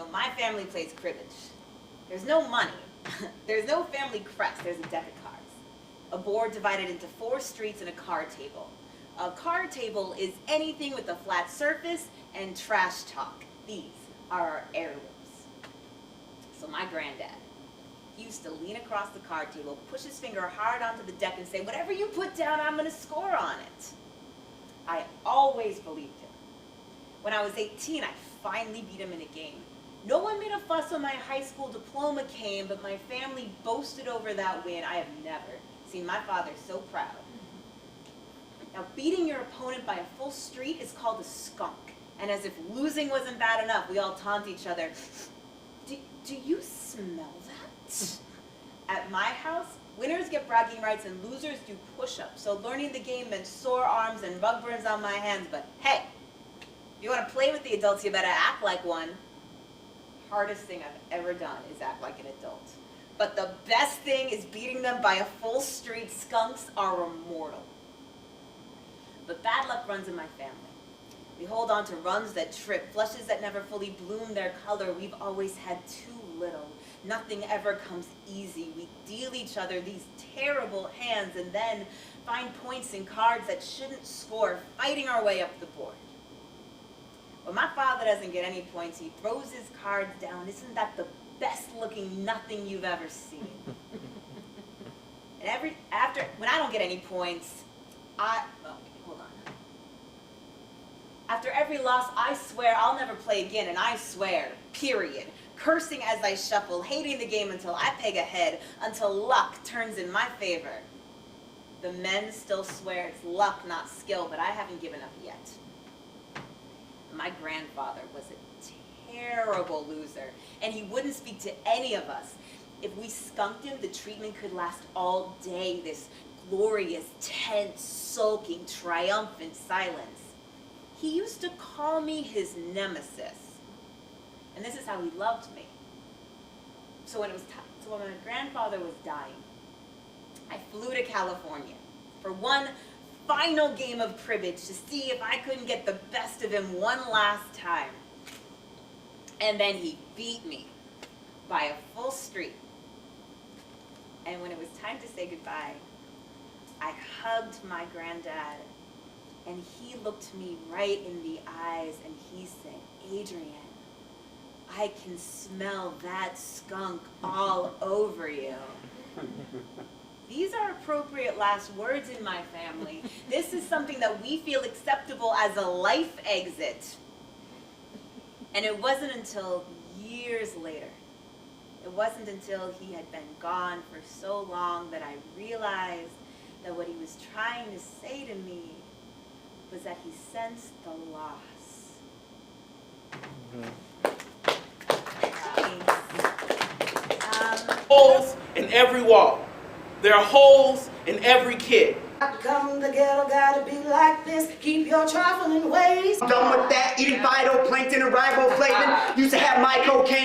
So my family plays cribbage. There's no money. There's no family crest. There's a deck of cards. A board divided into 4 streets and a card table. A card table is anything with a flat surface and trash talk. These are our heirlooms. So my granddad, he used to lean across the card table, push his finger hard onto the deck and say, "Whatever you put down, I'm going to score on it." I always believed him. When I was 18, I finally beat him in a game. No one made a fuss when my high school diploma came, but my family boasted over that win. I have never seen my father so proud. Now, beating your opponent by a full street is called a skunk. And as if losing wasn't bad enough, we all taunt each other. Do you smell that? At my house, winners get bragging rights and losers do push-ups. So learning the game meant sore arms and rug burns on my hands. But hey, if you want to play with the adults, you better act like one. Hardest thing I've ever done is act like an adult. But the best thing is beating them by a full street. Skunks are immortal. But bad luck runs in my family. We hold on to runs that trip, flushes that never fully bloom their color. We've always had too little. Nothing ever comes easy. We deal each other these terrible hands and then find points in cards that shouldn't score, fighting our way up the board. When my father doesn't get any points, he throws his cards down. Isn't that the best looking nothing you've ever seen? And when I don't get any points, hold on. After every loss, I swear I'll never play again, and I swear, period. Cursing as I shuffle, hating the game until I peg ahead, until luck turns in my favor. The men still swear it's luck, not skill, but I haven't given up yet. My grandfather was a terrible loser, and he wouldn't speak to any of us. If we skunked him, the treatment could last all day, this glorious, tense, sulking, triumphant silence. He used to call me his nemesis, and this is how he loved me. So when my grandfather was dying, I flew to California for one final game of cribbage to see if I couldn't get the best of him one last time. And then he beat me by a full street. And when it was time to say goodbye, I hugged my granddad, and he looked me right in the eyes and he said, "Adrienne, I can smell that skunk all over you." These are appropriate last words in my family. This is something that we feel acceptable as a life exit. And it wasn't until years later, it wasn't until he had been gone for so long that I realized that what he was trying to say to me was that he sensed the loss. Holes in every wall. There are holes in every kid. How come the ghetto gotta be like this? Keep your trifling ways. I'm done with that, eating phytoplankton and riboflavin. Used to have my cocaine.